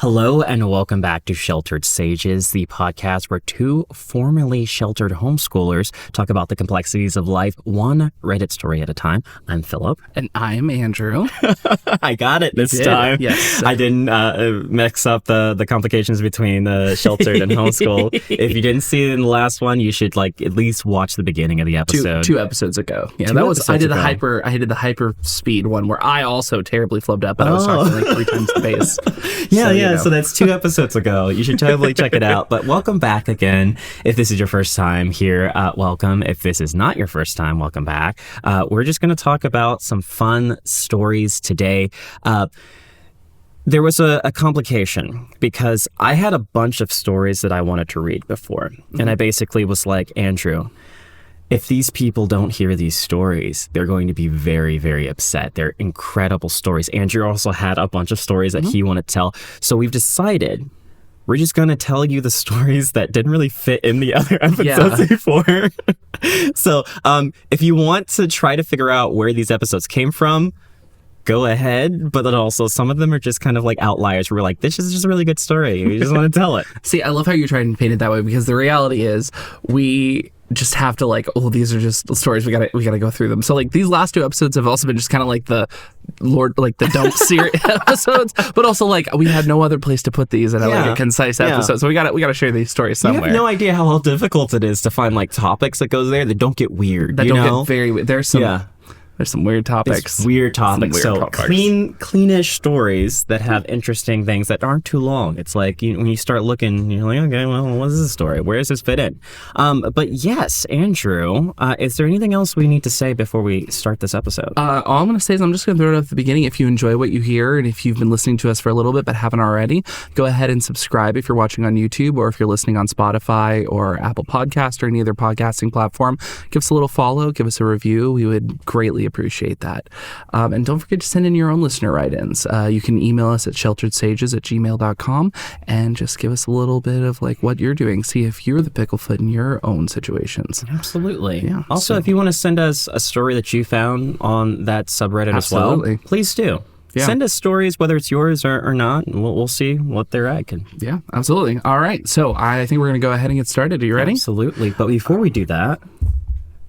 Hello and welcome back to Sheltered Sages, the podcast where two formerly sheltered homeschoolers talk about the complexities of life, one Reddit story at a time. I'm Philip. And I'm Andrew. I got it this time. Yes. I didn't mix up the complications between sheltered and homeschool. If you didn't see it in the last one, you should at least watch the beginning of the episode. Two episodes ago. Yeah, that was I did the hyper speed one where I also terribly flubbed up, but I was talking 3 times the pace. Yeah. So that's 2 episodes ago. You should totally check it out. But welcome back again. If this is your first time here, welcome. If this is not your first time, welcome back. We're just going to talk about some fun stories today. There was a complication because I had a bunch of stories that I wanted to read before. And I basically was like, Andrew, if these people don't hear these stories, they're going to be very, very upset. They're incredible stories. Andrew also had a bunch of stories that he wanted to tell. So we've decided we're just going to tell you the stories that didn't really fit in the other episodes before. So if you want to try to figure out where these episodes came from, go ahead. But then also some of them are just kind of like outliers. We're like, this is just a really good story. We just want to tell it. See, I love how you're trying to paint it that way because the reality is we just have to these are just stories. We gotta go through them. So these last 2 episodes have also been just kind of the dump series episodes, but also we had no other place to put these in a concise episode. So we gotta share these stories somewhere. You have no idea how difficult it is to find topics that goes there that don't get weird. That don't get very weird. There's some weird topics. It's weird topics. Cleanish stories that have interesting things that aren't too long. It's when you start looking, you're like, okay, well, what is this story? Where does this fit in? But yes, Andrew, is there anything else we need to say before we start this episode? All I'm going to say is I'm just going to throw it up at the beginning. If you enjoy what you hear and if you've been listening to us for a little bit but haven't already, go ahead and subscribe if you're watching on YouTube or if you're listening on Spotify or Apple Podcast or any other podcasting platform. Give us a little follow. Give us a review. We would greatly appreciate that. And don't forget to send in your own listener write-ins. You can email us at shelteredsages@gmail.com and just give us a little bit of what you're doing. See if you're the picklefoot in your own situations. Absolutely. Yeah. Also, if you want to send us a story that you found on that subreddit as well, please do. Yeah. Send us stories, whether it's yours or not, and we'll see what they're at. Yeah, absolutely. All right. So I think we're going to go ahead and get started. Are you ready? Absolutely. But before we do that,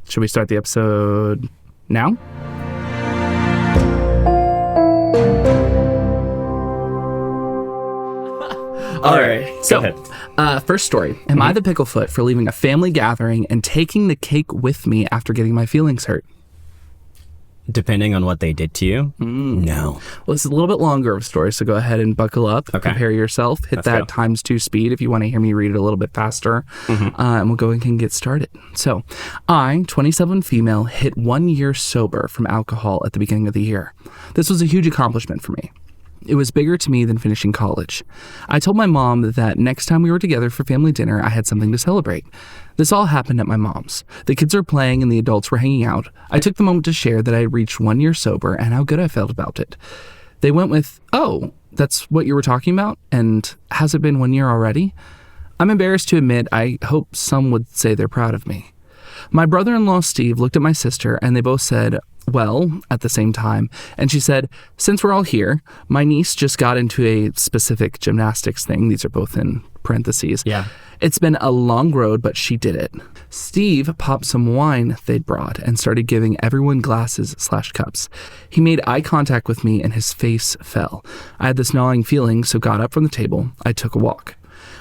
should we start the episode now? All right. So, first story. Am I the picklefoot for leaving a family gathering and taking the cake with me after getting my feelings hurt? Depending on what they did to you? No. Well, it's a little bit longer of a story, so go ahead and buckle up. Okay. Prepare yourself. Hit that ×2 speed if you want to hear me read it a little bit faster. And we'll go ahead and get started. So, I, 27 female, hit 1 year sober from alcohol at the beginning of the year. This was a huge accomplishment for me. It was bigger to me than finishing college. I told my mom that next time we were together for family dinner, I had something to celebrate. This all happened at my mom's. The kids were playing and the adults were hanging out. I took the moment to share that I had reached 1 year sober and how good I felt about it. They went with, "Oh, that's what you were talking about? And has it been 1 year already?" I'm embarrassed to admit I hope some would say they're proud of me. My brother-in-law Steve looked at my sister and they both said, "Well," at the same time, and she said, "Since we're all here, my niece just got into a specific gymnastics thing." These are both in parentheses. Yeah. "It's been a long road, but she did it." Steve popped some wine they'd brought and started giving everyone glasses/cups. He made eye contact with me and his face fell. I had this gnawing feeling, so got up from the table. I took a walk.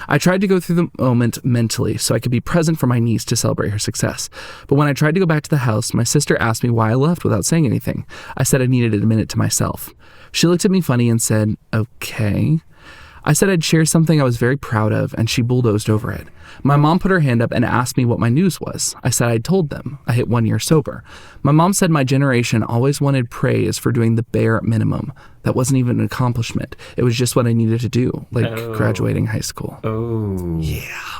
I tried to go through the moment mentally so I could be present for my niece to celebrate her success. But when I tried to go back to the house, my sister asked me why I left without saying anything. I said I needed a minute to myself. She looked at me funny and said, "Okay." I said I'd share something I was very proud of, and she bulldozed over it. My mom put her hand up and asked me what my news was. I said I'd told them. I hit 1 year sober. My mom said my generation always wanted praise for doing the bare minimum. That wasn't even an accomplishment. It was just what I needed to do, graduating high school. Oh. Yeah.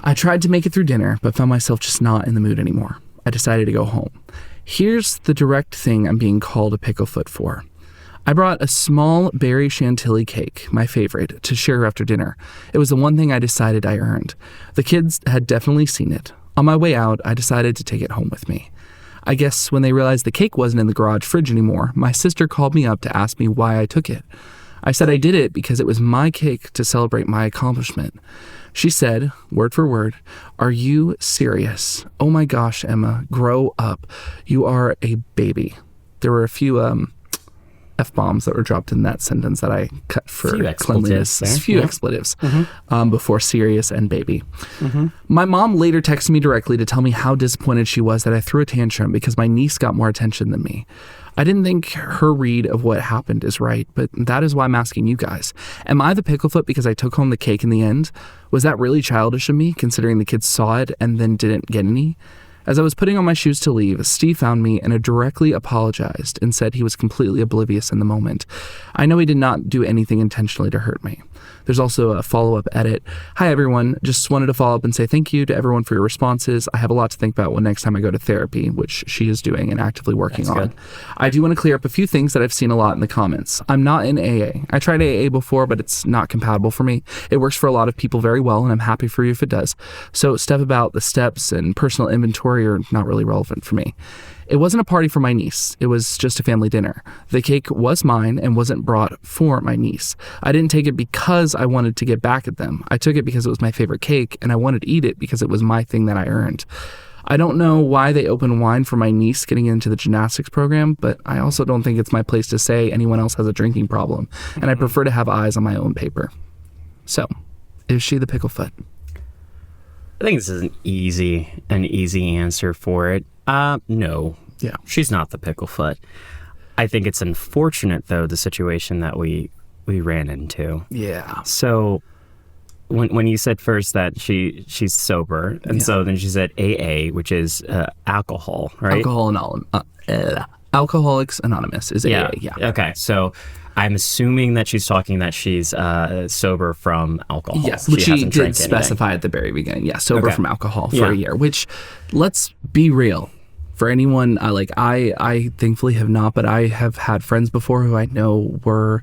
I tried to make it through dinner, but found myself just not in the mood anymore. I decided to go home. Here's the direct thing I'm being called a picklefoot for. I brought a small berry chantilly cake, my favorite, to share after dinner. It was the one thing I decided I earned. The kids had definitely seen it. On my way out, I decided to take it home with me. I guess when they realized the cake wasn't in the garage fridge anymore, my sister called me up to ask me why I took it. I said I did it because it was my cake to celebrate my accomplishment. She said, word for word, "Are you serious? Oh my gosh, Emma, grow up. You are a baby." There were a few F-bombs that were dropped in that sentence that I cut for cleanliness. A few expletives before serious and baby. My mom later texted me directly to tell me how disappointed she was that I threw a tantrum because my niece got more attention than me. I didn't think her read of what happened is right, but that is why I'm asking you guys. Am I the picklefoot because I took home the cake in the end? Was that really childish of me, considering the kids saw it and then didn't get any? As I was putting on my shoes to leave, Steve found me and directly apologized and said he was completely oblivious in the moment. I know he did not do anything intentionally to hurt me. There's also a follow-up edit. "Hi everyone, just wanted to follow up and say thank you to everyone for your responses. I have a lot to think about when next time I go to therapy," which she is doing and actively working on. Good. "I do want to clear up a few things that I've seen a lot in the comments. I'm not in AA. I tried AA before, but it's not compatible for me. It works for a lot of people very well, and I'm happy for you if it does. So stuff about the steps and personal inventory are not really relevant for me. It wasn't a party for my niece. It was just a family dinner. The cake was mine and wasn't brought for my niece. I didn't take it because I wanted to get back at them. I took it because it was my favorite cake, and I wanted to eat it because it was my thing that I earned. I don't know why they opened wine for my niece getting into the gymnastics program, but I also don't think it's my place to say anyone else has a drinking problem, and I prefer to have eyes on my own paper." So, is she the picklefoot? I think this is an easy answer for it. No. Yeah. She's not the picklefoot. I think it's unfortunate, though, the situation that we ran into. Yeah. So when you said first that she's sober, and so then she said AA, which is alcohol, right? Alcoholics Anonymous is AA. Yeah. Okay. So I'm assuming that she's talking that she's sober from alcohol. Yes, which she did specify at the very beginning. Yeah, sober from alcohol for a year, which, let's be real, for anyone, I thankfully have not, but I have had friends before who I know were,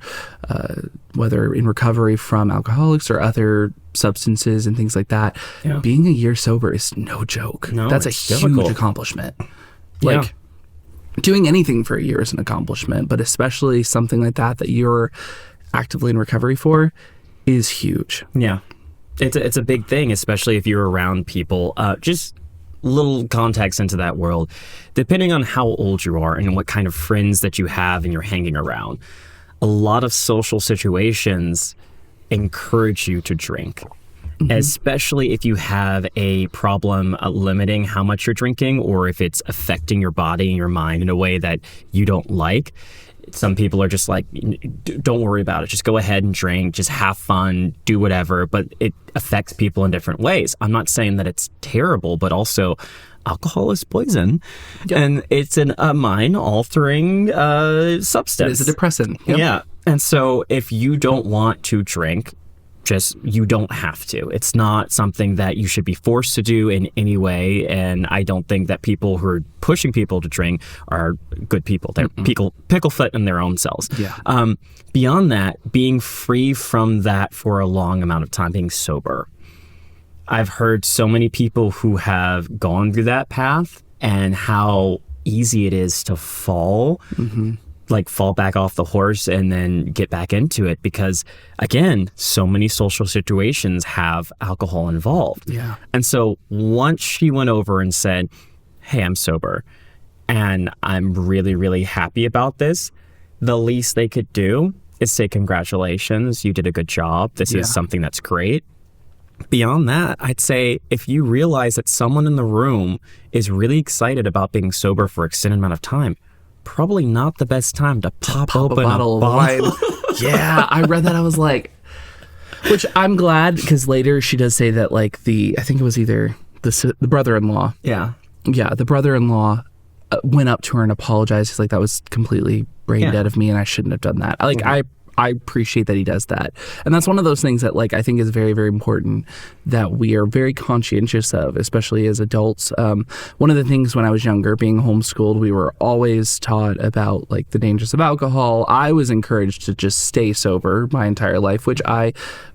whether in recovery from alcoholics or other substances and things like that. Yeah. Being a year sober is no joke. No, that's a huge accomplishment. Doing anything for a year is an accomplishment, but especially something like that you're actively in recovery for is huge. Yeah. It's a big thing, especially if you're around people. Just little context into that world. Depending on how old you are and what kind of friends that you have and you're hanging around, a lot of social situations encourage you to drink. Especially if you have a problem limiting how much you're drinking, or if it's affecting your body and your mind in a way that you don't like. Some people are just like, don't worry about it. Just go ahead and drink. Just have fun. Do whatever. But it affects people in different ways. I'm not saying that it's terrible, but also alcohol is poison. Yep. And it's a mind-altering substance. It is a depressant. Yep. Yeah. And so if you don't want to drink, you don't have to. It's not something that you should be forced to do in any way. And I don't think that people who are pushing people to drink are good people. They're picklefoot in their own selves. Yeah. Beyond that, being free from that for a long amount of time, being sober. I've heard so many people who have gone through that path and how easy it is to fall. Fall back off the horse and then get back into it, because again, so many social situations have alcohol involved. Yeah. And so once she went over and said, "Hey, I'm sober and I'm really, really happy about this," the least they could do is say, "Congratulations, you did a good job. This is something that's great." Beyond that, I'd say if you realize that someone in the room is really excited about being sober for an extended amount of time, probably not the best time to pop open a bottle of wine. Yeah, I read that. I was like, which I'm glad, because later she does say that I think it was either the brother-in-law. Yeah. Yeah, the brother-in-law went up to her and apologized. He's like, "That was completely brain dead of me and I shouldn't have done that." I appreciate that he does that. And that's one of those things that I think is very, very important that we are very conscientious of, especially as adults. One of the things when I was younger, being homeschooled, we were always taught about the dangers of alcohol. I was encouraged to just stay sober my entire life, which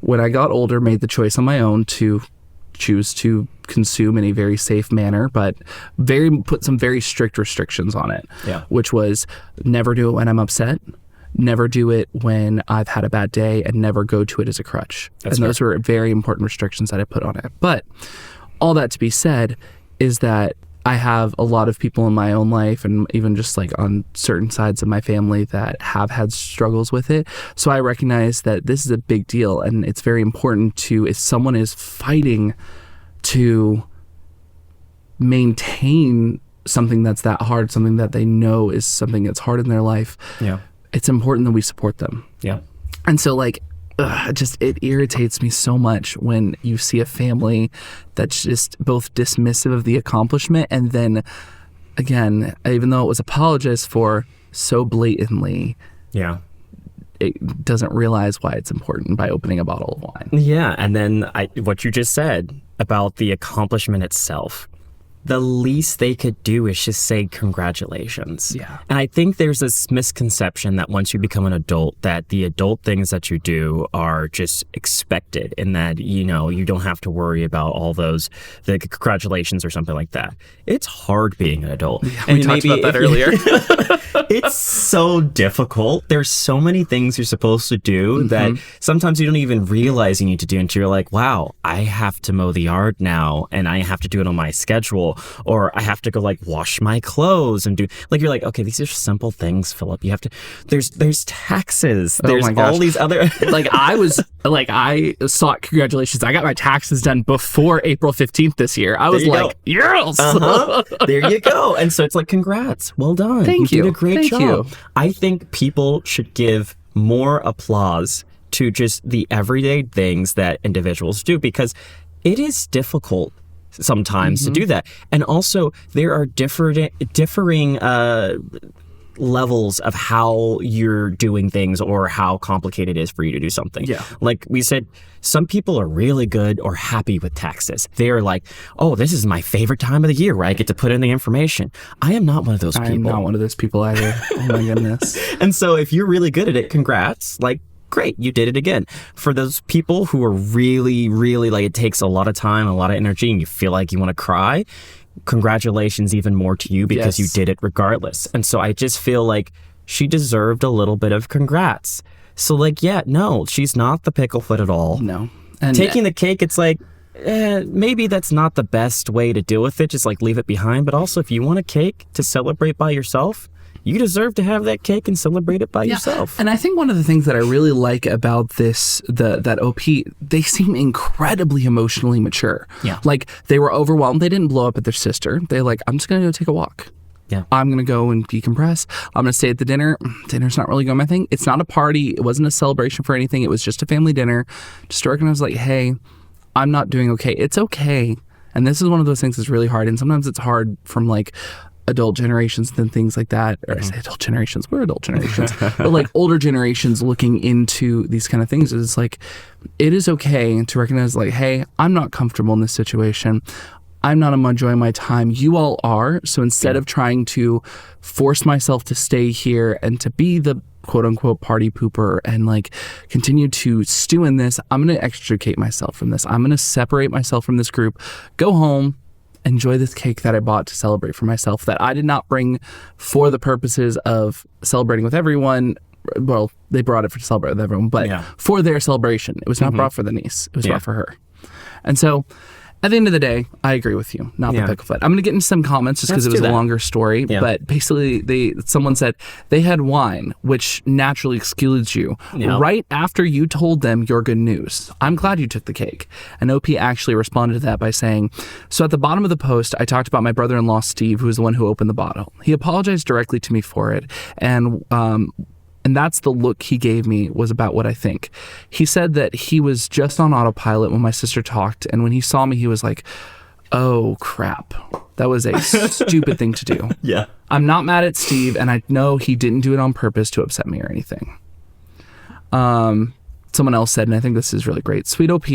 when I got older, made the choice on my own to choose to consume in a very safe manner, but put some very strict restrictions on it, which was never do it when I'm upset. never do it when I've had a bad day, and never go to it as a crutch. And those were very important restrictions that I put on it. But all that to be said is that I have a lot of people in my own life, and even just like on certain sides of my family, that have had struggles with it. So I recognize that this is a big deal, and it's very important to, if someone is fighting to maintain something that's that hard, something that they know is something that's hard in their life, it's important that we support them. And so like, it irritates me so much when you see a family that's just both dismissive of the accomplishment, and then again, even though it was apologized for so blatantly, it doesn't realize why it's important by opening a bottle of wine. And then what you just said about the accomplishment itself, the least they could do is just say congratulations. And I think there's this misconception that once you become an adult, that the adult things that you do are just expected, and that, you know, you don't have to worry about all those, the congratulations or something like that. It's hard being an adult. And we talked about that earlier. It's so difficult. There's so many things you're supposed to do that sometimes you don't even realize you need to do until you're like, wow, I have to mow the yard now, and I have to do it on my schedule. Or I have to go like wash my clothes and do, like, you're like, okay, these are simple things, Philip. You have to, there's taxes. There's all these other I sought congratulations. I got my taxes done before April 15th this year. I was like, yes. There you go. And so it's like, congrats. Well done. Thank you. Did a great job. I think people should give more applause to just the everyday things that individuals do, because it is difficult sometimes to do that. And also there are differing levels of how you're doing things, or how complicated it is for you to do something. Like we said, some people are really good or happy with taxes. They're like, oh, this is my favorite time of the year where I get to put in the information. I am not one of those people. I'm not one of those people either. Oh my goodness. And so if you're really good at it, congrats. Like, great, you did it again. For those people who are really, really, like, it takes a lot of time, a lot of energy, and you feel like you want to cry, congratulations even more to you, because you did it regardless. And so I just feel like she deserved a little bit of congrats. So like, no, she's not the picklefoot at all. No. And taking the cake, it's like, maybe that's not the best way to deal with it. Just like leave it behind. But also, if you want a cake to celebrate by yourself, you deserve to have that cake and celebrate it by yourself. And I think one of the things that I really like about this, that OP, they seem incredibly emotionally mature. Like, they were overwhelmed. They didn't blow up at their sister. They're like, I'm just going to go take a walk. I'm going to go and decompress. I'm going to stay at the dinner. Dinner's not really going my thing. It's not a party. It wasn't a celebration for anything. It was just a family dinner. Just to recognize, like, hey, I'm not doing okay. It's okay. And this is one of those things that's really hard. And sometimes it's hard from, like, adult generations and things like that. Or I say adult generations, we're adult generations. But like older generations looking into these kind of things, it's like, it is okay to recognize, like, hey, I'm not comfortable in this situation. I'm not enjoying my time. You all are. So instead of trying to force myself to stay here and to be the quote unquote party pooper and like continue to stew in this, I'm going to extricate myself from this. I'm going to separate myself from this group, go home, enjoy this cake that I bought to celebrate for myself, that I did not bring for the purposes of celebrating with everyone. Well, they brought it to celebrate with everyone, but for their celebration. It was not brought for the niece. It was brought for her. And so at the end of the day, I agree with you, not the picklefoot. I'm going to get into some comments just because it was a longer story, but basically someone said they had wine, which naturally excludes you, right after you told them your good news. I'm glad you took the cake. And OP actually responded to that by saying, so at the bottom of the post, I talked about my brother-in-law, Steve, who was the one who opened the bottle. He apologized directly to me for it, and that's the look he gave me, was about what I think. He said that he was just on autopilot when my sister talked, and when he saw me, he was like, oh, crap. That was a stupid thing to do. I'm not mad at Steve, and I know he didn't do it on purpose to upset me or anything. Someone else said, and I think this is really great, Sweet OP,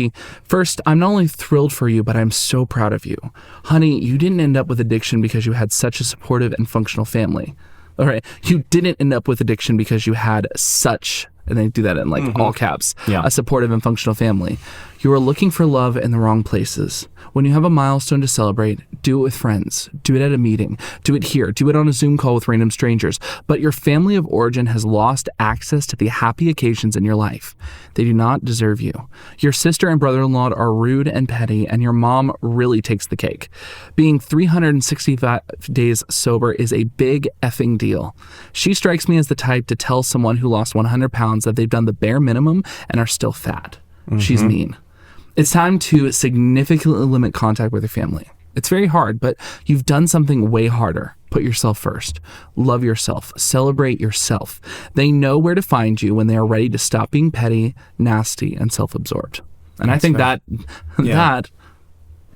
first, I'm not only thrilled for you, but I'm so proud of you. Honey, you didn't end up with addiction because you had such a supportive and functional family. All right, you didn't end up with addiction because you had such, and they do that in like all caps, a supportive and functional family. You are looking for love in the wrong places. When you have a milestone to celebrate, do it with friends. Do it at a meeting. Do it here. Do it on a Zoom call with random strangers. But your family of origin has lost access to the happy occasions in your life. They do not deserve you. Your sister and brother-in-law are rude and petty, and your mom really takes the cake. Being 365 days sober is a big effing deal. She strikes me as the type to tell someone who lost 100 pounds that they've done the bare minimum and are still fat. She's mean. It's time to significantly limit contact with your family. It's very hard, but you've done something way harder. Put yourself first. Love yourself. Celebrate yourself. They know where to find you when they are ready to stop being petty, nasty, and self-absorbed. And I think that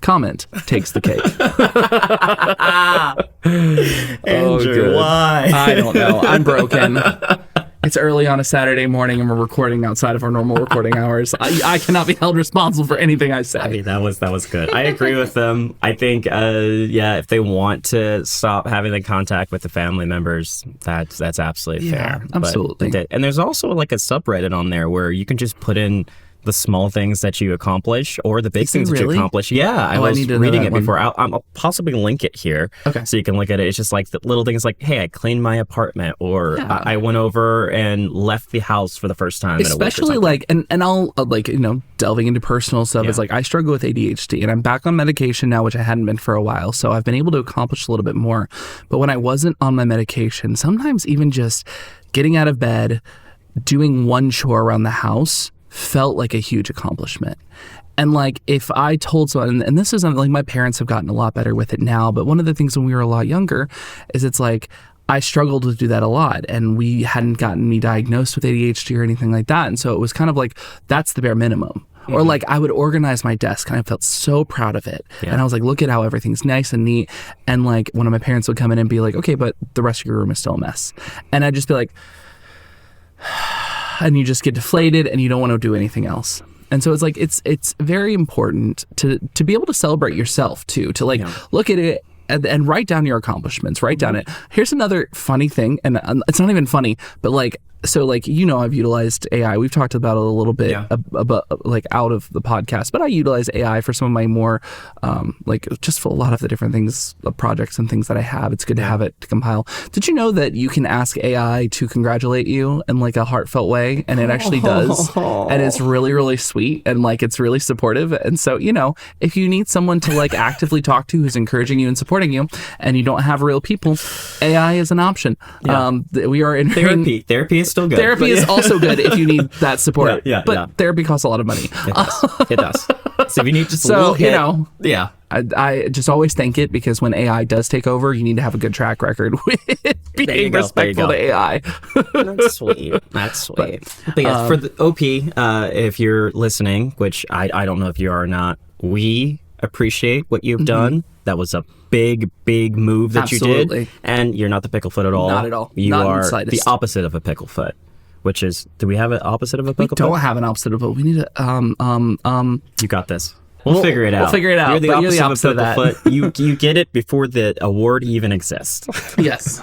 comment takes the cake. Andrew, why? I don't know. I'm broken. It's early on a Saturday morning and we're recording outside of our normal recording hours. I cannot be held responsible for anything I say. I mean, that was good. I agree with them. I think, if they want to stop having the contact with the family members, that's absolutely fair. Absolutely. And there's also like a subreddit on there where you can just put in the small things that you accomplish or the big things that you accomplish. Yeah, I was reading it before. I'll possibly link it here so you can look at it. It's just like the little things like, hey, I cleaned my apartment, or I went over and left the house for the first time. Especially like, and I'll like, delving into personal stuff. It's like I struggle with ADHD and I'm back on medication now, which I hadn't been for a while. So I've been able to accomplish a little bit more. But when I wasn't on my medication, sometimes even just getting out of bed, doing one chore around the house felt like a huge accomplishment. And like if I told someone, and this isn't like, my parents have gotten a lot better with it now, but one of the things when we were a lot younger is it's like I struggled to do that a lot, and we hadn't gotten me diagnosed with ADHD or anything like that. And so it was kind of like, that's the bare minimum. Or like I would organize my desk and I felt so proud of it. And I was like, look at how everything's nice and neat. And like one of my parents would come in and be like, okay, but the rest of your room is still a mess. And I'd just be like, and you just get deflated and you don't want to do anything else. And so it's like it's very important to be able to celebrate yourself too, to like look at it and write down your accomplishments, write down it. Here's another funny thing, and it's not even funny, but like, so like, I've utilized AI. We've talked about it a little bit about like out of the podcast, but I utilize AI for some of my more like just for a lot of the different things, projects and things that I have. It's good to have it to compile. Did you know that you can ask AI to congratulate you in like a heartfelt way, and it actually does, and it's really, really sweet, and like it's really supportive. And so if you need someone to like actively talk to who's encouraging you and supporting you, and you don't have real people, AI is an option. We are in therapy is still good. Therapy is also good if you need that support. But therapy costs a lot of money. It does. So if you need just a little hit, I just always thank it, because when AI does take over, you need to have a good track record with being respectful to AI. That's sweet. That's sweet. But yeah, for the OP, if you're listening, which I don't know if you are or not, we appreciate what you've done. That was a big move that you did. And you're not the picklefoot at all. Not at all. You are the opposite of a picklefoot, which is, do we have an opposite of a picklefoot? We don't have an opposite of a, we need a, You got this. We'll figure it out. We'll figure it out. You're the opposite of a picklefoot. You get it before the award even exists. Yes.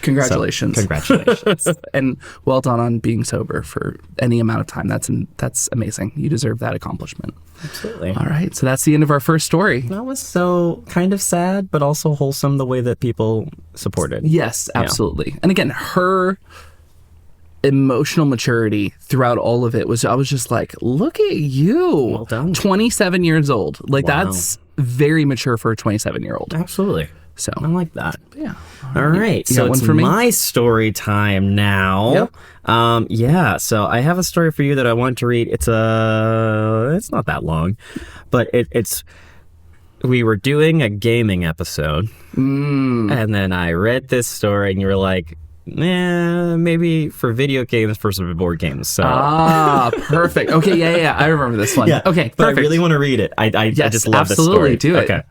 Congratulations. So, congratulations. And well done on being sober for any amount of time. That's amazing. You deserve that accomplishment. Absolutely. All right. So that's the end of our first story. That was so kind of sad, but also wholesome, the way that people supported. Yes, absolutely. And again, her emotional maturity throughout all of it was, I was just like, look at you. Well done. 27 years old. Like that's very mature for a 27-year-old. Absolutely. So I like that. Yeah. All right. So it's my story time now. Yep. So I have a story for you that I want to read. It's not that long, but it's we were doing a gaming episode, and then I read this story, and you were like, maybe for video games versus board games. So perfect. Okay, yeah. I remember this one. Yeah. Okay, perfect. But I really want to read it. I just love this story. Absolutely, do it. Okay,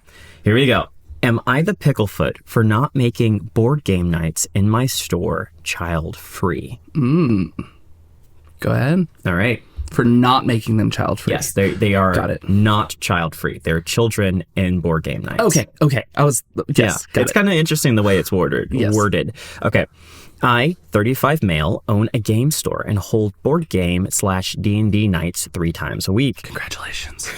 here we go. Am I the picklefoot for not making board game nights in my store child-free? Go ahead. All right. For not making them child-free. Yes, they are not child-free. They're children in board game nights. Okay. I was, yes. It's kind of interesting the way it's worded. Yes. Okay. I, 35 male, own a game store and hold board game/D&D nights 3 times a week. Congratulations.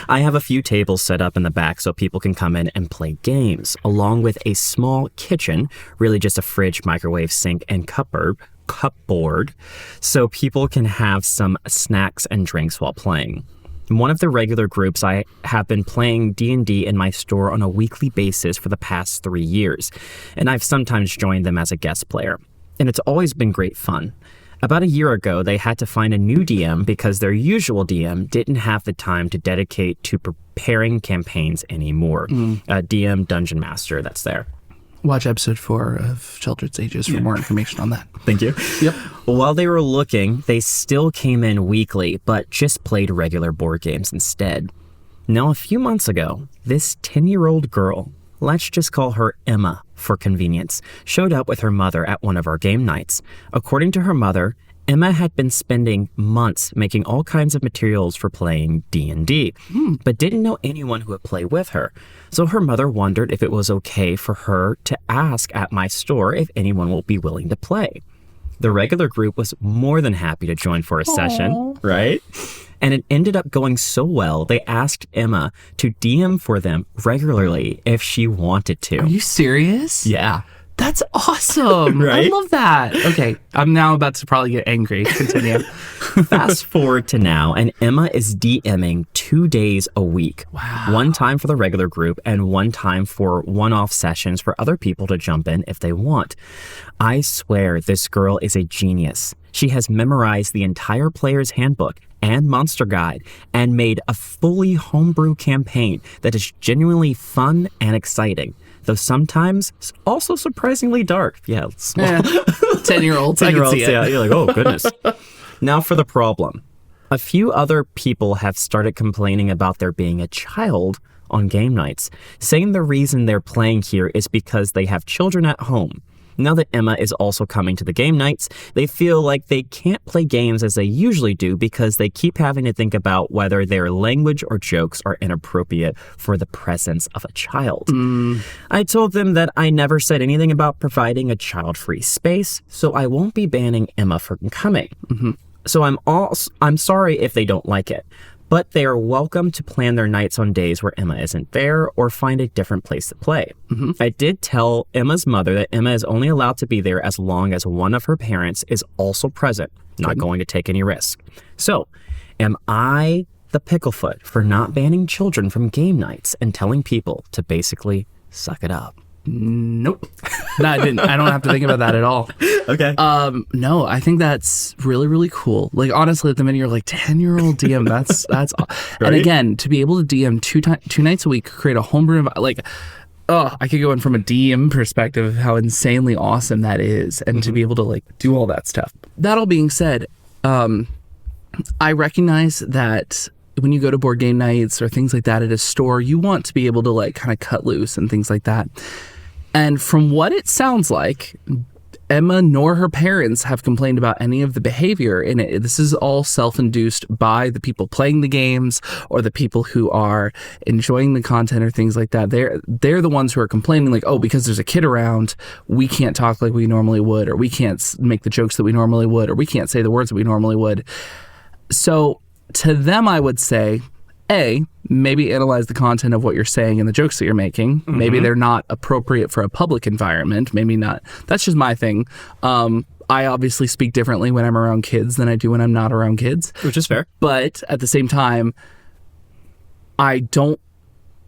I have a few tables set up in the back so people can come in and play games, along with a small kitchen, really just a fridge, microwave, sink, and cupboard, so people can have some snacks and drinks while playing. One of the regular groups, I have been playing D&D in my store on a weekly basis for the past 3 years, and I've sometimes joined them as a guest player, and it's always been great fun. About a year ago, they had to find a new DM because their usual DM didn't have the time to dedicate to preparing campaigns anymore. DM Dungeon Master, that's there. Watch episode 4 of Children's Ages for more information on that. Thank you. Yep. While they were looking, they still came in weekly, but just played regular board games instead. Now, a few months ago, this 10-year-old girl, let's just call her Emma for convenience, showed up with her mother at one of our game nights. According to her mother, Emma had been spending months making all kinds of materials for playing D&D, but didn't know anyone who would play with her. So her mother wondered if it was okay for her to ask at my store if anyone will be willing to play. The regular group was more than happy to join for a session, right? And it ended up going so well, they asked Emma to DM for them regularly if she wanted to. Are you serious? Yeah. That's awesome. Right? I love that. Okay, I'm now about to probably get angry. Continue. Fast forward to now, and Emma is DMing 2 days a week. Wow. One time for the regular group and one time for one-off sessions for other people to jump in if they want. I swear this girl is a genius. She has memorized the entire player's handbook and monster guide and made a fully homebrew campaign that is genuinely fun and exciting. Though sometimes also surprisingly dark. Yeah, small. 10-year-olds, I can see it. Yeah, you're like, oh, goodness. Now for the problem. A few other people have started complaining about there being a child on game nights, saying the reason they're playing here is because they have children at home. Now that Emma is also coming to the game nights, they feel like they can't play games as they usually do because they keep having to think about whether their language or jokes are inappropriate for the presence of a child. I told them that I never said anything about providing a child-free space, so I won't be banning Emma from coming. So I'm sorry if they don't like it, but they are welcome to plan their nights on days where Emma isn't there or find a different place to play. I did tell Emma's mother that Emma is only allowed to be there as long as one of her parents is also present, not going to take any risk. So, am I the picklefoot for not banning children from game nights and telling people to basically suck it up? Nope. No, I didn't. I don't have to think about that at all. Okay. No, I think that's really, really cool. Like, honestly, at the minute you're like 10-year-old DM, that's right? And again, to be able to DM two nights a week, create a homebrew, like, I could go in from a DM perspective of how insanely awesome that is, and to be able to like do all that stuff. That all being said, I recognize that when you go to board game nights or things like that at a store, you want to be able to like kind of cut loose and things like that. And from what it sounds like, Emma nor her parents have complained about any of the behavior in it. This is all self-induced by the people playing the games or the people who are enjoying the content or things like that. They're the ones who are complaining like, oh, because there's a kid around, we can't talk like we normally would, or we can't make the jokes that we normally would, or we can't say the words that we normally would. So to them, I would say, maybe analyze the content of what you're saying and the jokes that you're making. Maybe they're not appropriate for a public environment. Maybe not. That's just my thing. I obviously speak differently when I'm around kids than I do when I'm not around kids. Which is fair. But at the same time, I don't,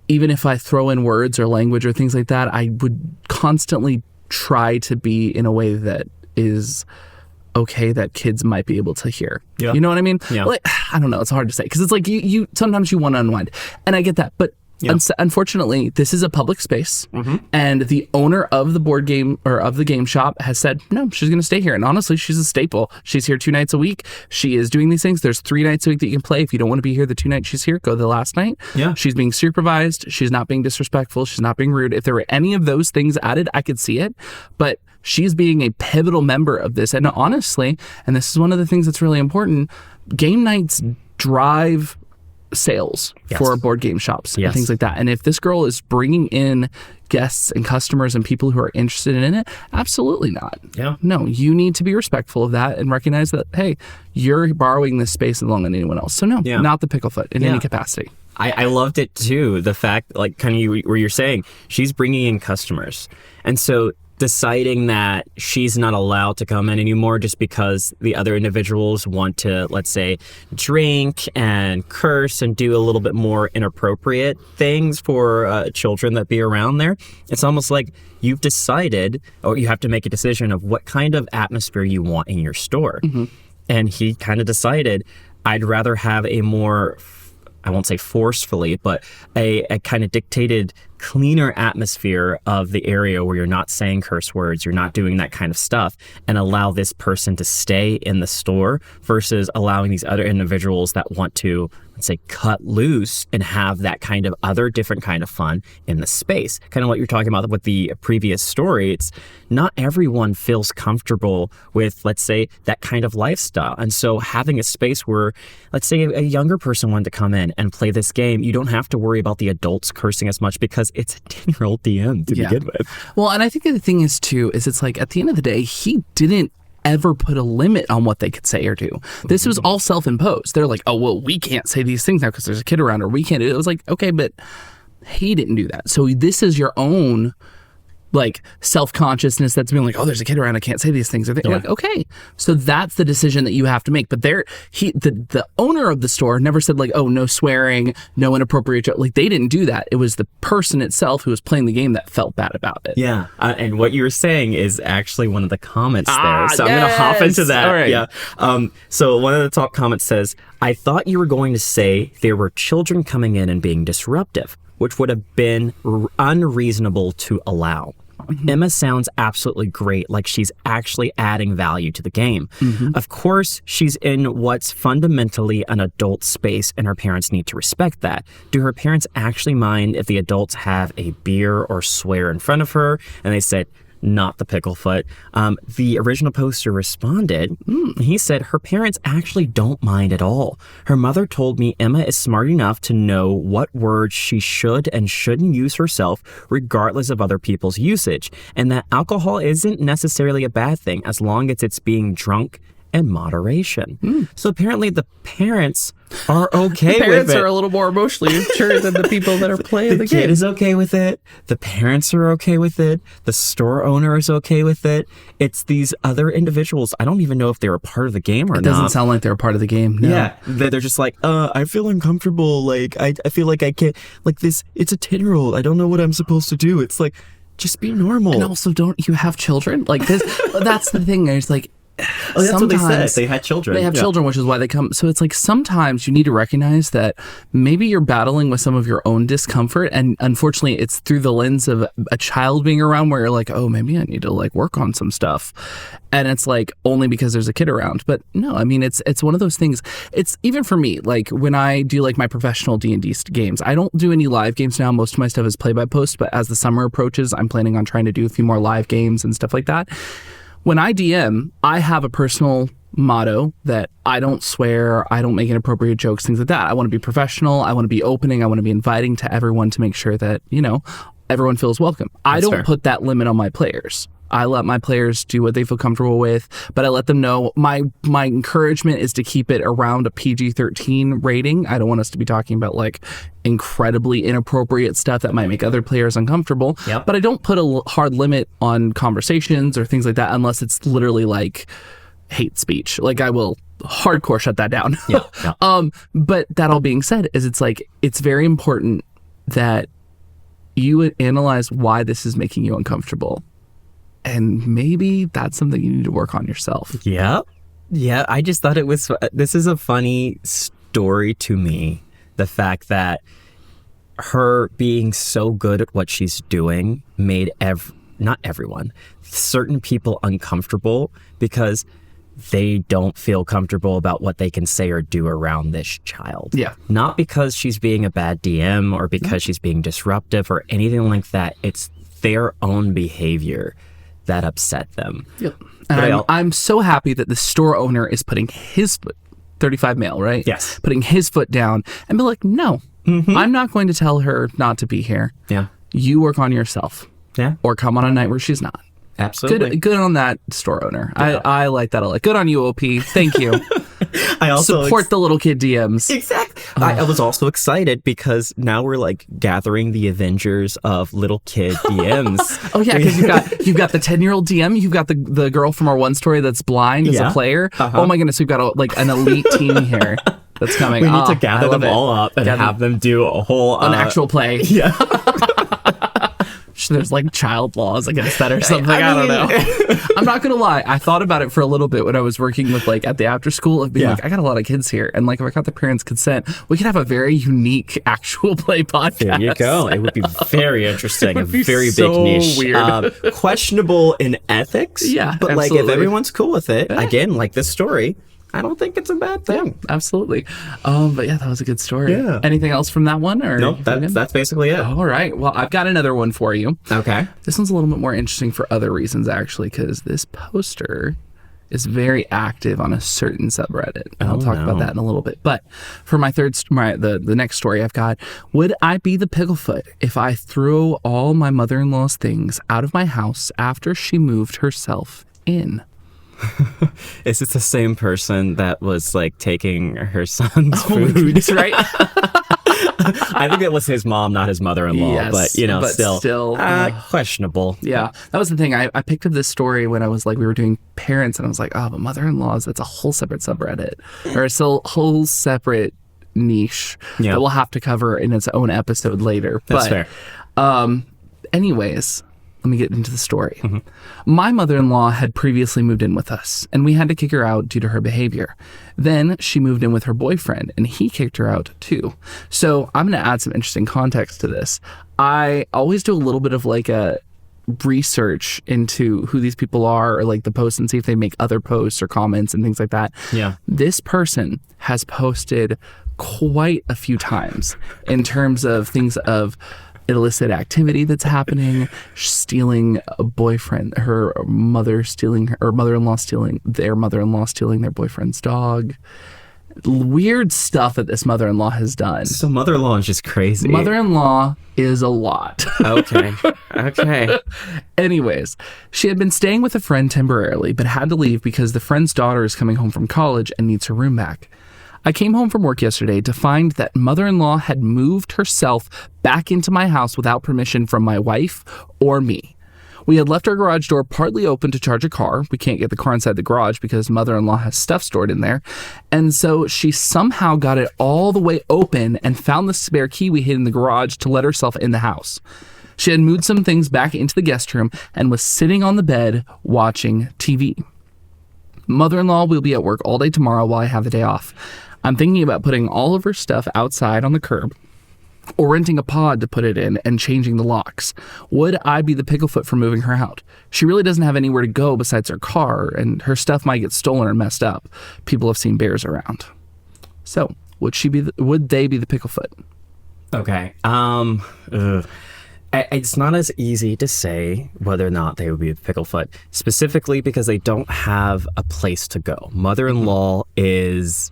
even if I throw in words or language or things like that, I would constantly try to be in a way that is okay that kids might be able to hear. Yeah. You know what I mean? Yeah. Like, I don't know. It's hard to say because it's like you sometimes you want to unwind, and I get that. But unfortunately, this is a public space, and the owner of the board game or of the game shop has said no. She's going to stay here, and honestly, she's a staple. She's here 2 nights a week. She is doing these things. There's 3 nights a week that you can play. If you don't want to be here the 2 nights she's here, go the last night. Yeah. She's being supervised. She's not being disrespectful. She's not being rude. If there were any of those things added, I could see it, but she's being a pivotal member of this. And honestly, and this is one of the things that's really important, game nights drive sales for board game shops and things like that. And if this girl is bringing in guests and customers and people who are interested in it, absolutely not. No, you need to be respectful of that and recognize that, hey, you're borrowing this space along with anyone else. So no, not the picklefoot in any capacity. I loved it too. The fact, like kind of where you're saying she's bringing in customers. And so deciding that she's not allowed to come in anymore just because the other individuals want to, let's say, drink and curse and do a little bit more inappropriate things for children that be around there. It's almost like you've decided, or you have to make a decision of what kind of atmosphere you want in your store. And he kind of decided, I'd rather have a more, I won't say forcefully, but a kind of dictated, cleaner atmosphere of the area where you're not saying curse words, you're not doing that kind of stuff, and allow this person to stay in the store versus allowing these other individuals that want to, let's say, cut loose and have that kind of other different kind of fun in the space. Kind of what you're talking about with the previous story. It's not everyone feels comfortable with, let's say, that kind of lifestyle. And so having a space where, let's say, a younger person wanted to come in and play this game, you don't have to worry about the adults cursing as much because it's a 10-year-old DM to begin with. Well, and I think the thing is, too, is it's like at the end of the day, he didn't ever put a limit on what they could say or do. This was all self-imposed. They're like, oh, well, we can't say these things now because there's a kid around, or we can't. It was like, okay, but he didn't do that. So this is your own like self-consciousness that's being like, oh, there's a kid around, I can't say these things. Or like, okay, so that's the decision that you have to make. But the owner of the store never said like, oh, no swearing, no inappropriate joke. Like they didn't do that. It was the person itself who was playing the game that felt bad about it. Yeah, and what you were saying is actually one of the comments there. So I'm going to hop into that. All right. Yeah. So one of the top comments says, I thought you were going to say there were children coming in and being disruptive, which would have been unreasonable to allow. Emma sounds absolutely great, like she's actually adding value to the game. Of course, she's in what's fundamentally an adult space, and her parents need to respect that. Do her parents actually mind if the adults have a beer or swear in front of her? And they said, not the picklefoot. The original poster responded. He said, her parents actually don't mind at all. Her mother told me Emma is smart enough to know what words she should and shouldn't use herself, regardless of other people's usage, and that alcohol isn't necessarily a bad thing as long as it's being drunk in moderation. So apparently the parents are okay with it. Parents are a little more emotionally mature than the people that are playing the game. The kid is okay with it. The parents are okay with it. The store owner is okay with it. It's these other individuals. I don't even know if they were part of the game or not. It doesn't sound like they're a part of the game. No. Yeah. They're just like, I feel uncomfortable. Like, I feel like I can't, like this, it's a 10-year-old. I don't know what I'm supposed to do. It's like, just be normal. And also, don't you have children? Like this, that's the thing. There's like, that's what they said. They had children. They have children, which is why they come. So it's like sometimes you need to recognize that maybe you're battling with some of your own discomfort, and unfortunately, it's through the lens of a child being around, where you're like, oh, maybe I need to like work on some stuff, and it's like only because there's a kid around. But no, I mean it's one of those things. It's even for me, like when I do like my professional D&D games, I don't do any live games now. Most of my stuff is play by post, but as the summer approaches, I'm planning on trying to do a few more live games and stuff like that. When I DM, I have a personal motto that I don't swear, I don't make inappropriate jokes, things like that. I want to be professional, I want to be opening, I want to be inviting to everyone to make sure that, you know, everyone feels welcome. I don't put that limit on my players. I let my players do what they feel comfortable with, but I let them know my encouragement is to keep it around a PG-13 rating. I don't want us to be talking about like incredibly inappropriate stuff that might make other players uncomfortable. But I don't put a hard limit on conversations or things like that unless it's literally like hate speech. Like I will hardcore shut that down. But that all being said, is it's like it's very important that you analyze why this is making you uncomfortable. And maybe that's something you need to work on yourself. Yeah. I just thought this is a funny story to me. The fact that her being so good at what she's doing made not everyone, certain people uncomfortable because they don't feel comfortable about what they can say or do around this child. Not because she's being a bad DM or because she's being disruptive or anything like that. It's their own behavior that upset them. And I'm so happy that the store owner is putting his foot 35 male, right? Yes. Putting his foot down and be like, no, I'm not going to tell her not to be here. Yeah. You work on yourself. Yeah. Or come on a night where she's not. Absolutely. Good on that store owner. Yeah. I like that a lot. Good on you, OP. Thank you. I also support the little kid DMs. Exactly. I was also excited because now we're like gathering the Avengers of little kid DMs. Oh yeah, because you've got the 10-year-old DM, you've got the girl from our one story that's blind as a player. Oh my goodness, we've got an elite team here that's coming. We need to gather them all up and have them do a whole an actual play. Yeah. There's like child laws against that or something. I don't know. I'm not gonna lie. I thought about it for a little bit when I was working with like at the after school of being like, I got a lot of kids here, and like if I got the parents' consent, we could have a very unique actual play podcast. There you go. It would be very interesting. A very so big niche. Weird. Questionable in ethics. Yeah, but absolutely. like if everyone's cool with it, again, like this story, I don't think it's a bad thing. Yeah, absolutely. But yeah, that was a good story. Yeah. Anything else from that one? Or nope, that's basically it. All right. Well, I've got another one for you. Okay. This one's a little bit more interesting for other reasons, actually, because this poster is very active on a certain subreddit. And I'll talk about that in a little bit. But for the next story I've got, would I be the Picklefoot if I threw all my mother-in-law's things out of my house after she moved herself in? Is it the same person that was like taking her son's food? That's right. I think it was his mom, not his mother-in-law. Yes, but still questionable. Yeah, that was the thing. I picked up this story when I was like, we were doing parents, and I was like, oh, but mother-in-laws, that's a whole separate subreddit or a whole separate niche that we'll have to cover in its own episode later. That's fair. Anyways, let me get into the story. My mother-in-law had previously moved in with us, and we had to kick her out due to her behavior. Then she moved in with her boyfriend, and he kicked her out too. So I'm going to add some interesting context to this. I always do a little bit of like a research into who these people are or like the posts and see if they make other posts or comments and things like that. Yeah. This person has posted quite a few times in terms of things of illicit activity that's happening, stealing a boyfriend, her mother stealing, or mother-in-law stealing their boyfriend's dog. Weird stuff that this mother-in-law has done. So mother-in-law is just crazy. Mother-in-law is a lot. Okay. Anyways, she had been staying with a friend temporarily, but had to leave because the friend's daughter is coming home from college and needs her room back. I came home from work yesterday to find that mother-in-law had moved herself back into my house without permission from my wife or me. We had left our garage door partly open to charge a car. We can't get the car inside the garage because mother-in-law has stuff stored in there. And so she somehow got it all the way open and found the spare key we hid in the garage to let herself in the house. She had moved some things back into the guest room and was sitting on the bed watching TV. Mother-in-law will be at work all day tomorrow while I have the day off. I'm thinking about putting all of her stuff outside on the curb or renting a pod to put it in and changing the locks. Would I be the Picklefoot for moving her out? She really doesn't have anywhere to go besides her car, and her stuff might get stolen or messed up. People have seen bears around. So, would they be the Picklefoot? Okay. It's not as easy to say whether or not they would be the Picklefoot, specifically because they don't have a place to go. Mother-in-law is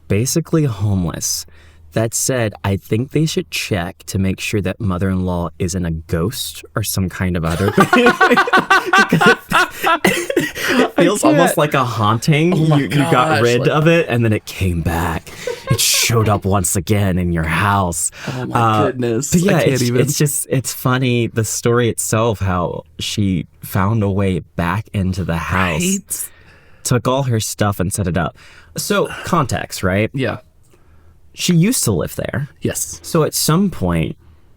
basically homeless. That said, I think they should check to make sure that mother-in-law isn't a ghost or some kind of other thing. It feels almost like a haunting. You got rid of it and then it came back. It showed up once again in your house. Oh my goodness. But yeah, it's funny, the story itself, how she found a way back into the house. Right? Took all her stuff and set it up. So, context, right? Yeah. She used to live there. Yes. So at some point,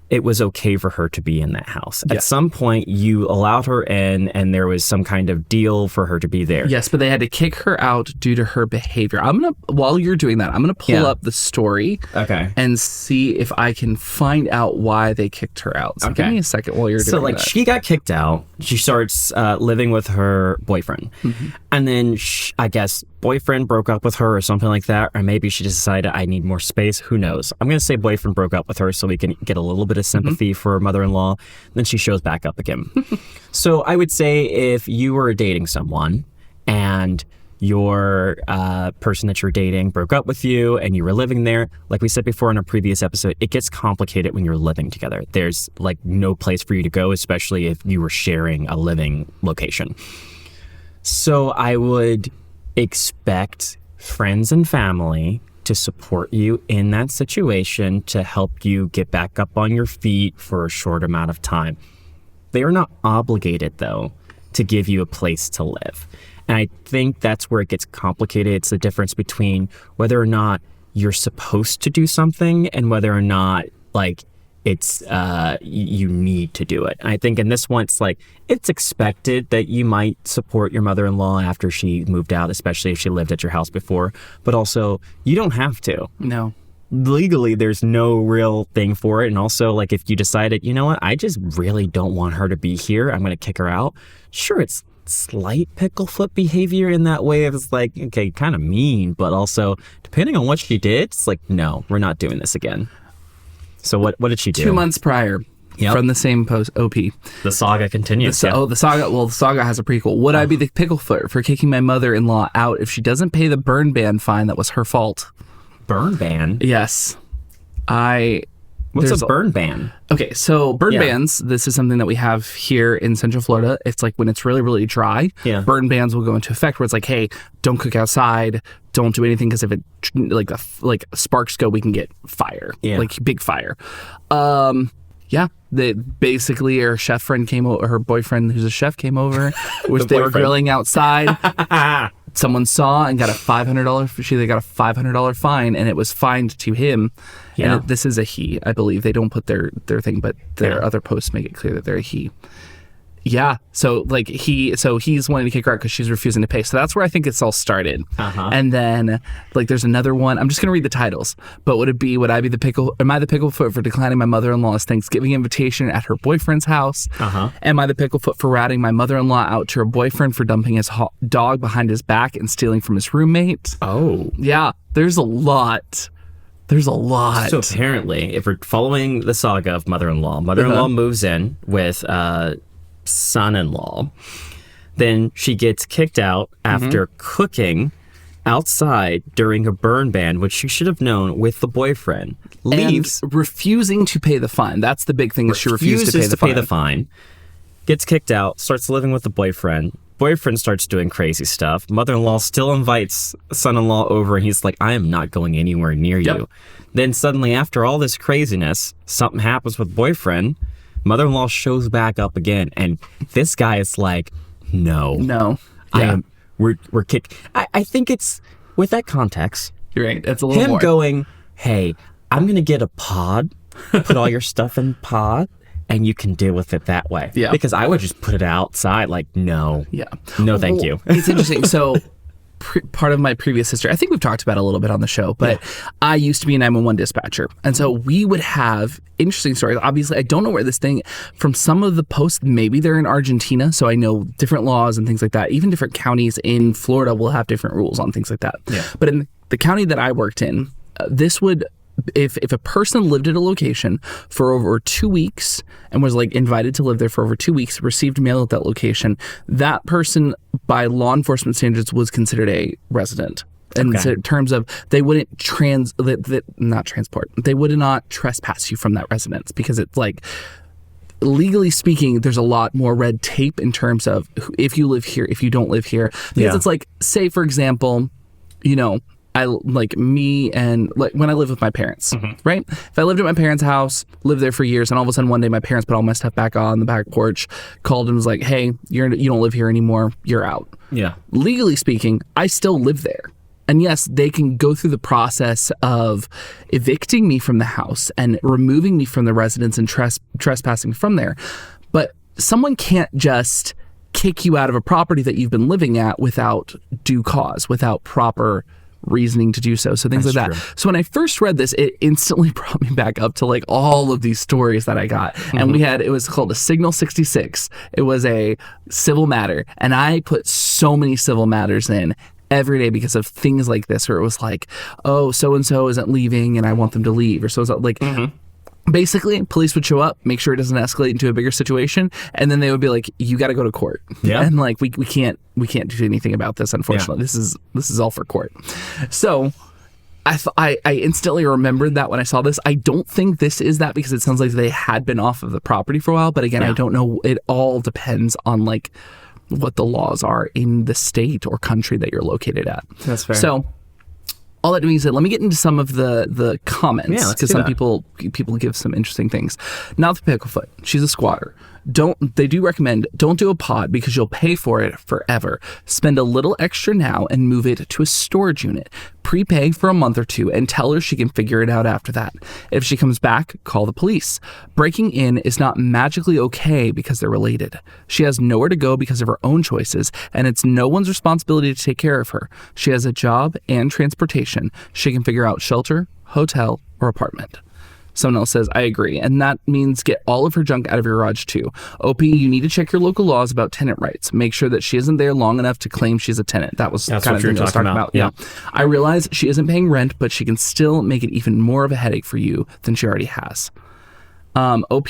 it was okay for her to be in that house. At some point, you allowed her in, and there was some kind of deal for her to be there. Yes, but they had to kick her out due to her behavior. While you're doing that, I'm gonna pull up the story, and see if I can find out why they kicked her out. So give me a second while you're doing that. So she got kicked out. She starts living with her boyfriend, and then I guess boyfriend broke up with her or something like that, or maybe she just decided I need more space. Who knows? I'm gonna say boyfriend broke up with her so we can get a little bit of sympathy for her mother-in-law. Then she shows back up again. So I would say if you were dating someone and your person that you're dating broke up with you and you were living there, like we said before in a previous episode, it gets complicated when you're living together. There's like no place for you to go, especially if you were sharing a living location. So I would expect friends and family to support you in that situation to help you get back up on your feet for a short amount of time. They are not obligated, though, to give you a place to live. And I think that's where it gets complicated. It's the difference between whether or not you're supposed to do something and whether or not, like, it's you need to do it. And I think in this one, it's like, it's expected that you might support your mother-in-law after she moved out, especially if she lived at your house before. But also, you don't have to. No. Legally, there's no real thing for it. And also, like, if you decided, you know what, I just really don't want her to be here, I'm going to kick her out. Sure, it's slight picklefoot behavior in that way. It's like, okay, kind of mean, but also, depending on what she did, it's like, no, we're not doing this again. So what did she do? 2 months prior, from the same post, OP. The saga continues. The saga. Well, the saga has a prequel. Would I be the picklefoot for kicking my mother-in-law out if she doesn't pay the burn ban fine that was her fault? Burn ban? Yes. What's a burn ban? Okay, so burn bans, this is something that we have here in Central Florida. It's like when it's really, really dry, burn bans will go into effect where it's like, hey, don't cook outside, don't do anything, because if it, like sparks go, we can get fire, like big fire. They basically, her chef friend came over, her boyfriend who's a chef came over, which they were grilling outside. Someone saw and got a $500. They got a $500 fine, and it was fined to him. Yeah. And this is a he, I believe. They don't put their thing, but their other posts make it clear that they're a he. Yeah. So like he's wanting to kick her out because she's refusing to pay. So that's where I think it's all started. And then like there's another one. I'm just gonna read the titles. But am I the picklefoot for declining my mother-in-law's Thanksgiving invitation at her boyfriend's house? Am I the picklefoot for ratting my mother-in-law out to her boyfriend for dumping his dog behind his back and stealing from his roommate? Oh. Yeah. There's a lot. So apparently, if we're following the saga of mother-in-law moves in with son-in-law, then she gets kicked out after cooking outside during a burn ban, which she should have known, with the boyfriend. Leaves, and refusing to pay the fine. That's the big thing, is she refused to pay the fine. Gets kicked out, starts living with the boyfriend. Boyfriend starts doing crazy stuff. Mother-in-law still invites son-in-law over, and he's like, I am not going anywhere near you. Then suddenly, after all this craziness, something happens with boyfriend. Mother-in-law shows back up again, and this guy is like, no. We're kicked. I think it's, with that context, you're right, it's a little him more going, hey, I'm gonna get a pod, put all your stuff in pod, and you can deal with it that way. Yeah. Because I would just put it outside, like, no. Yeah. No, thank you. It's interesting. So part of my previous history, I think we've talked about it a little bit on the show, but I used to be a 911 dispatcher. And so we would have interesting stories. Obviously, I don't know where this thing, from some of the posts, maybe they're in Argentina, so I know different laws and things like that. Even different counties in Florida will have different rules on things like that. Yeah. But in the county that I worked in, this would... If a person lived at a location for over 2 weeks and was like invited to live there for over 2 weeks, received mail at that location, that person by law enforcement standards was considered a resident. In terms of they wouldn't they would not trespass you from that residence, because it's like, legally speaking, there's a lot more red tape in terms of if you live here, if you don't live here. Because it's like, say for example, you know, I like me and like when I lived with my parents, right? If I lived at my parents' house, lived there for years, and all of a sudden one day my parents put all my stuff back on the back porch, called and was like, "Hey, you don't live here anymore. You're out." Yeah. Legally speaking, I still live there. And yes, they can go through the process of evicting me from the house and removing me from the residence and trespassing from there. But someone can't just kick you out of a property that you've been living at without due cause, without proper reasoning to do so. So things like that. So when I first read this, it instantly brought me back up to like all of these stories that I got. And it was called a Signal 66. It was a civil matter. And I put so many civil matters in every day because of things like this, where it was like, oh, so-and-so isn't leaving and I want them to leave, or so-and-so. Like, basically, police would show up, make sure it doesn't escalate into a bigger situation, and then they would be like, "You got to go to court." Yeah, and like we can't do anything about this. Unfortunately, this is all for court. So I instantly remembered that when I saw this. I don't think this is that, because it sounds like they had been off of the property for a while. But again, I don't know. It all depends on like what the laws are in the state or country that you're located at. That's fair. So, all that being said, let me get into some of the comments, because some people give some interesting things. Now the Picklefoot, she's a squatter. They do recommend don't do a pod because you'll pay for it forever. Spend a little extra now and move it to a storage unit. Prepay for a month or two and tell her she can figure it out after that. If she comes back, call the police. Breaking in is not magically okay because they're related. She has nowhere to go because of her own choices, and it's no one's responsibility to take care of her. She has a job and transportation. She can figure out shelter, hotel, or apartment. Someone else says, I agree. And that means get all of her junk out of your garage too. OP, you need to check your local laws about tenant rights. Make sure that she isn't there long enough to claim she's a tenant. That's kind of what I was talking about. Yeah. I realize she isn't paying rent, but she can still make it even more of a headache for you than she already has. OP,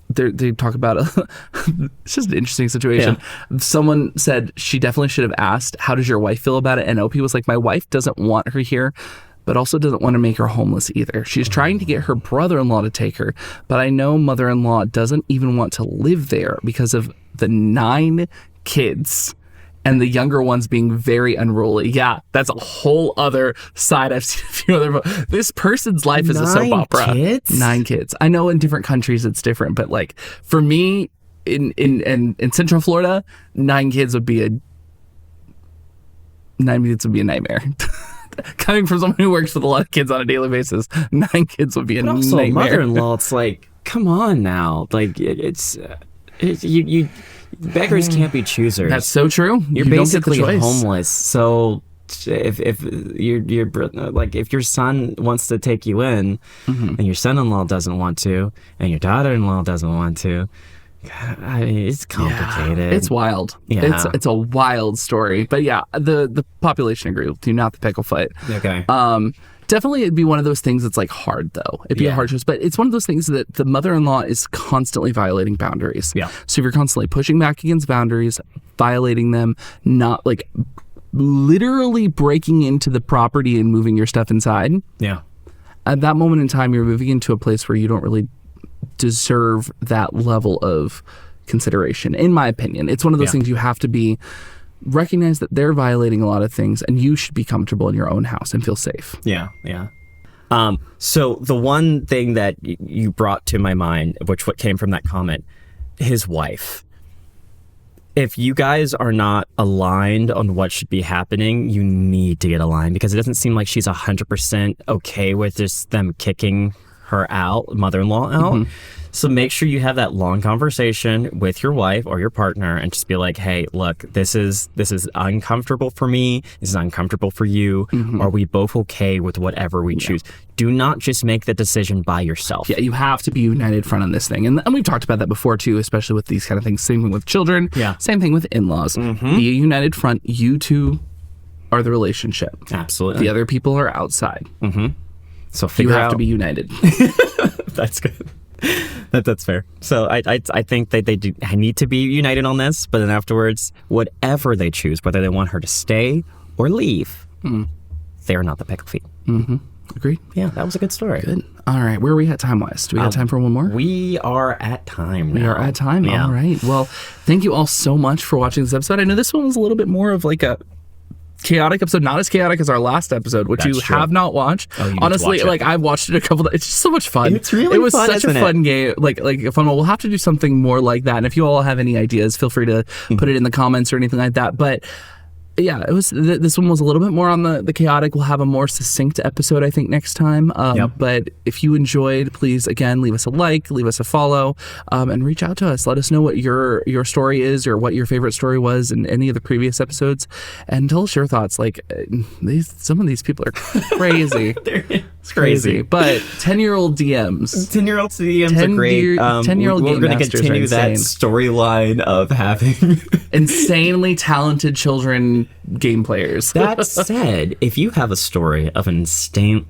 they talk about it's just an interesting situation. Yeah. Someone said she definitely should have asked, how does your wife feel about it? And OP was like, my wife doesn't want her here, but also doesn't want to make her homeless either. She's trying to get her brother-in-law to take her, but I know mother-in-law doesn't even want to live there because of the 9 kids and the younger ones being very unruly. Yeah, that's a whole other side. I've seen a few other. This person's life is a soap opera. 9 kids? 9 kids. I know in different countries it's different, but like for me in Central Florida, 9 kids would be a nightmare. Coming from someone who works with a lot of kids on a daily basis, 9 kids would be a also, nightmare. Mother-in-law, it's like, come on now. Like, it's you beggars can't be choosers. That's so true. You're basically homeless. So if your son wants to take you in, and your son-in-law doesn't want to, and your daughter-in-law doesn't want to, I mean, it's complicated. Yeah, it's wild. Yeah. It's a wild story. But yeah, the population agree with you, not the Picklefoot. Okay. Definitely it'd be one of those things that's like hard though. It'd be a hard choice, but it's one of those things that the mother-in-law is constantly violating boundaries. Yeah. So if you're constantly pushing back against boundaries, violating them, not like literally breaking into the property and moving your stuff inside. Yeah. At that moment in time, you're moving into a place where you don't really deserve that level of consideration, in my opinion. It's one of those things you have to recognize that they're violating a lot of things, and you should be comfortable in your own house and feel safe. Yeah. So the one thing that you brought to my mind, what came from that comment, his wife. If you guys are not aligned on what should be happening, you need to get aligned, because it doesn't seem like she's 100% okay with just them kicking her out, mother-in-law out. So make sure you have that long conversation with your wife or your partner and just be like, hey, look, this is uncomfortable for me. This is uncomfortable for you. Are we both okay with whatever we choose? Do not just make the decision by yourself. Yeah, you have to be united front on this thing. And we've talked about that before too, especially with these kind of things. Same thing with children. Yeah. Same thing with in-laws. Be a united front. You two are the relationship. Absolutely. The other people are outside. So you have to be united. That's good. That's fair. So I think that they do need to be united on this, but then afterwards, whatever they choose, whether they want her to stay or leave, they are not the pickle feet. Agreed. Yeah, that was a good story. Good. All right, where are we at time-wise? Do we have time for one more? We are at time now. We are at time. Yeah. All right. Well, thank you all so much for watching this episode. I know this one was a little bit more of like a chaotic episode, not as chaotic as our last episode, which you have not watched. Honestly, like I've watched it a couple. It's just so much fun. It's really it was fun, such a fun game, like a fun one. We'll have to do something more like that. And if you all have any ideas, feel free to put it in the comments or anything like that. But yeah, it was. This one was a little bit more on the chaotic. We'll have a more succinct episode, I think, next time. But if you enjoyed, please again leave us a like, leave us a follow, and reach out to us. Let us know what your story is or what your favorite story was in any of the previous episodes, and tell us your thoughts. Like some of these people are crazy. It's crazy. But 10-year-old DMs. 10-year-old DMs are great. 10-year-old We're going to continue that storyline of having insanely talented children game players. That said, if you have a story of an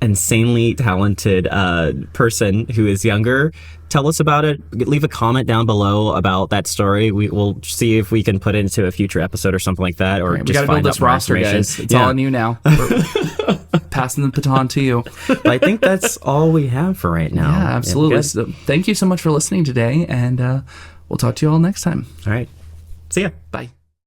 insanely talented person who is younger, tell us about it. Leave a comment down below about that story. Will see if we can put it into a future episode or something like that. Or we just gotta find build out this more roster, guys. It's all on you now. We're passing the baton to you. But I think that's all we have for right now. Yeah, absolutely. So thank you so much for listening today, and we'll talk to you all next time. All right. See ya. Bye.